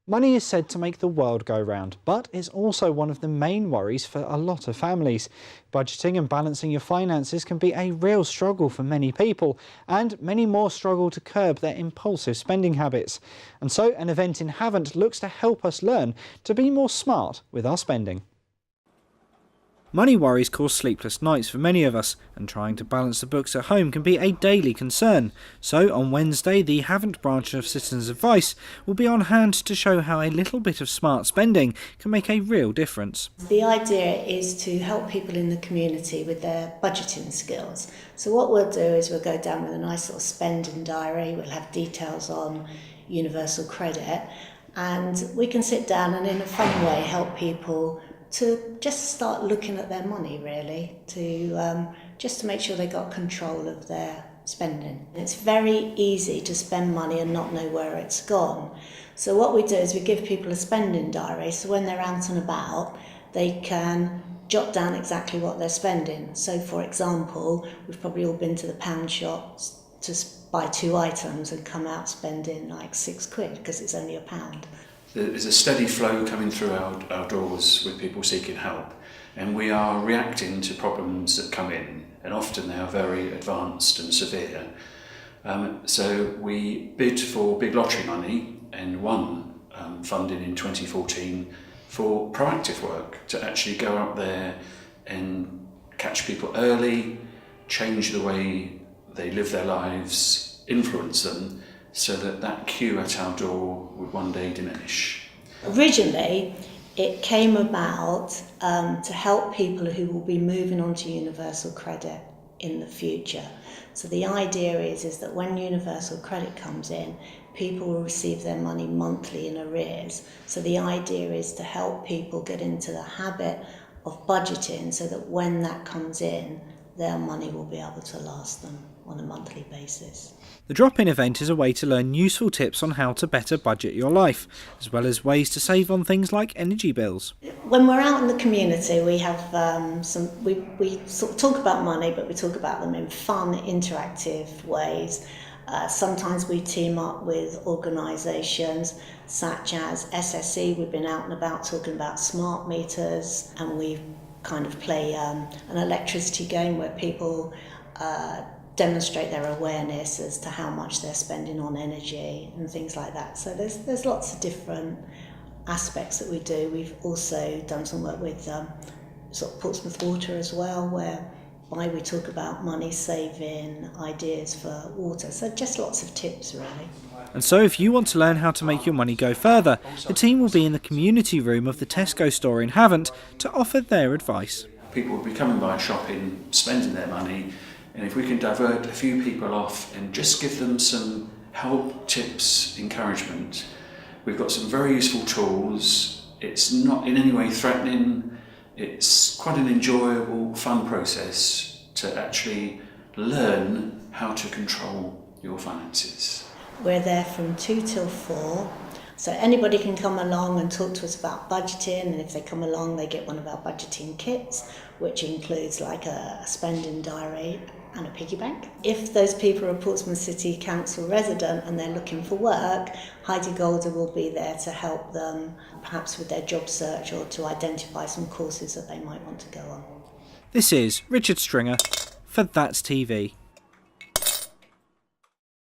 Money is said to make the world go round, but it's also one of the main worries for a lot of families. Budgeting and balancing your finances can be a real struggle for many people, and many more struggle to curb their impulsive spending habits. And so an event in Havant looks to help us learn to be more smart with our spending. Money worries cause sleepless nights for many of us, and trying to balance the books at home can be a daily concern. So on Wednesday, the Havant branch of Citizens Advice will be on hand to show how a little bit of smart spending can make a real difference. The idea is to help people in the community with their budgeting skills. So what we'll do is we'll go down with a nice little spending diary, we'll have details on universal credit, and we can sit down and in a fun way help people to just start looking at their money, really, to just to make sure they got control of their spending. It's very easy to spend money and not know where it's gone. So what we do is we give people a spending diary, so when they're out and about, they can jot down exactly what they're spending. So for example, we've probably all been to the pound shops to buy 2 items and come out spending like £6 because it's only £1. There's a steady flow coming through our doors with people seeking help, and we are reacting to problems that come in, and often they are very advanced and severe. So we bid for big lottery money and won funding in 2014 for proactive work, to actually go out there and catch people early, change the way they live their lives, influence them, so that queue at our door would one day diminish. Originally, it came about to help people who will be moving on to universal credit in the future. So the idea is that when universal credit comes in, people will receive their money monthly in arrears. So the idea is to help people get into the habit of budgeting so that when that comes in, their money will be able to last them on a monthly basis. The drop-in event is a way to learn useful tips on how to better budget your life, as well as ways to save on things like energy bills. When we're out in the community, we have we sort of talk about money, but we talk about them in fun, interactive ways. Sometimes we team up with organisations such as SSE. We've been out and about talking about smart meters, and we kind of play an electricity game where people demonstrate their awareness as to how much they're spending on energy and things like that. So there's lots of different aspects that we do. We've also done some work with sort of Portsmouth Water as well, whereby we talk about money saving ideas for water. So just lots of tips, really. And so if you want to learn how to make your money go further, the team will be in the community room of the Tesco store in Havant to offer their advice. People will be coming by shopping, spending their money, and if we can divert a few people off and just give them some help, tips, encouragement. We've got some very useful tools. It's not in any way threatening. It's quite an enjoyable, fun process to actually learn how to control your finances. We're there from 2 till 4. So anybody can come along and talk to us about budgeting, and if they come along they get one of our budgeting kits, which includes like a spending diary and a piggy bank. If those people are a Portsmouth City Council resident and they're looking for work, Heidi Golder will be there to help them perhaps with their job search or to identify some courses that they might want to go on. This is Richard Stringer for That's TV.